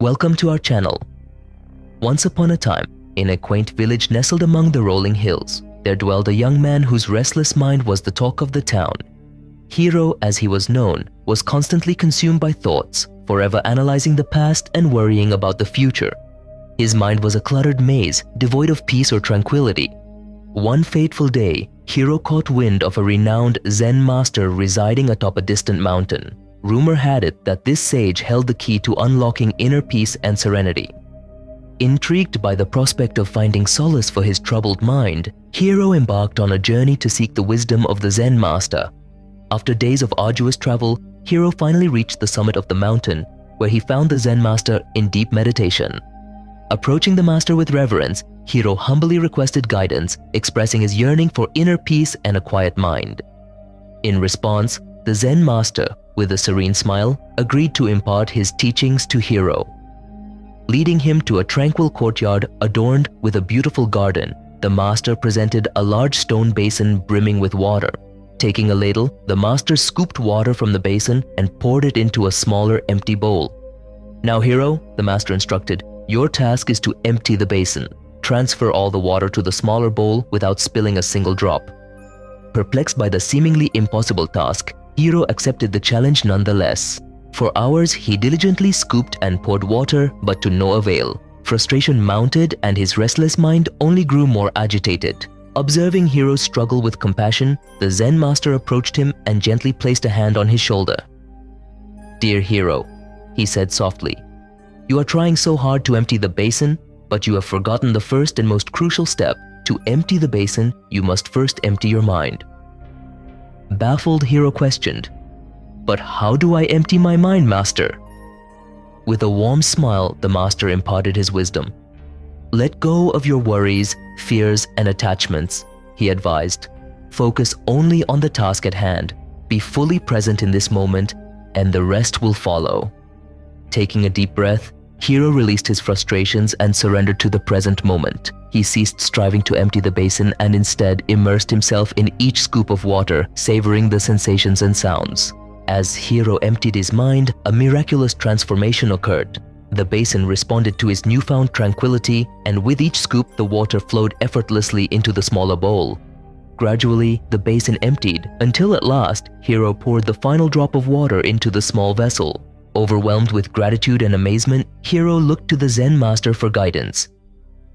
Welcome to our channel. Once upon a time, in a quaint village nestled among the rolling hills, there dwelled a young man whose restless mind was the talk of the town. Hero, as he was known, was constantly consumed by thoughts, forever analyzing the past and worrying about the future. His mind was a cluttered maze, devoid of peace or tranquility. One fateful day, Hero caught wind of a renowned Zen master residing atop a distant mountain. Rumor had it that this sage held the key to unlocking inner peace and serenity. Intrigued by the prospect of finding solace for his troubled mind, Hero embarked on a journey to seek the wisdom of the Zen master. After days of arduous travel, Hero finally reached the summit of the mountain, where he found the Zen master in deep meditation. Approaching the master with reverence, Hero humbly requested guidance, expressing his yearning for inner peace and a quiet mind. In response, the Zen master, with a serene smile, agreed to impart his teachings to Hero. Leading him to a tranquil courtyard adorned with a beautiful garden, the master presented a large stone basin brimming with water. Taking a ladle, the master scooped water from the basin and poured it into a smaller, empty bowl. "Now, Hero," the master instructed, "your task is to empty the basin. Transfer all the water to the smaller bowl without spilling a single drop." Perplexed by the seemingly impossible task, Hero accepted the challenge nonetheless. For hours, he diligently scooped and poured water, but to no avail. Frustration mounted and his restless mind only grew more agitated. Observing Hero's struggle with compassion, the Zen master approached him and gently placed a hand on his shoulder. "Dear Hero," he said softly, "you are trying so hard to empty the basin, but you have forgotten the first and most crucial step. To empty the basin, you must first empty your mind." Baffled, Hero questioned, "But how do I empty my mind, master?" With a warm smile, the master imparted his wisdom. "Let go of your worries, fears, and attachments," he advised. "Focus only on the task at hand. Be fully present in this moment, and the rest will follow." Taking a deep breath, Hero released his frustrations and surrendered to the present moment. He ceased striving to empty the basin and instead immersed himself in each scoop of water, savoring the sensations and sounds. As Hero emptied his mind, a miraculous transformation occurred. The basin responded to his newfound tranquility, and with each scoop, the water flowed effortlessly into the smaller bowl. Gradually, the basin emptied, until at last, Hero poured the final drop of water into the small vessel. Overwhelmed with gratitude and amazement, Hero looked to the Zen master for guidance.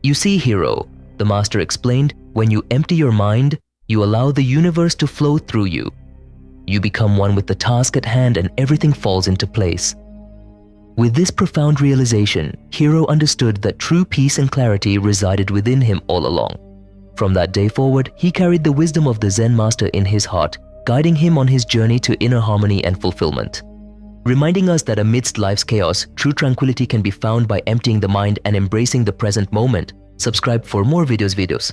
"You see, Hero," the master explained, "when you empty your mind, you allow the universe to flow through you. You become one with the task at hand and everything falls into place." With this profound realization, Hero understood that true peace and clarity resided within him all along. From that day forward, he carried the wisdom of the Zen master in his heart, guiding him on his journey to inner harmony and fulfillment. Reminding us that amidst life's chaos, true tranquility can be found by emptying the mind and embracing the present moment. Subscribe for more videos.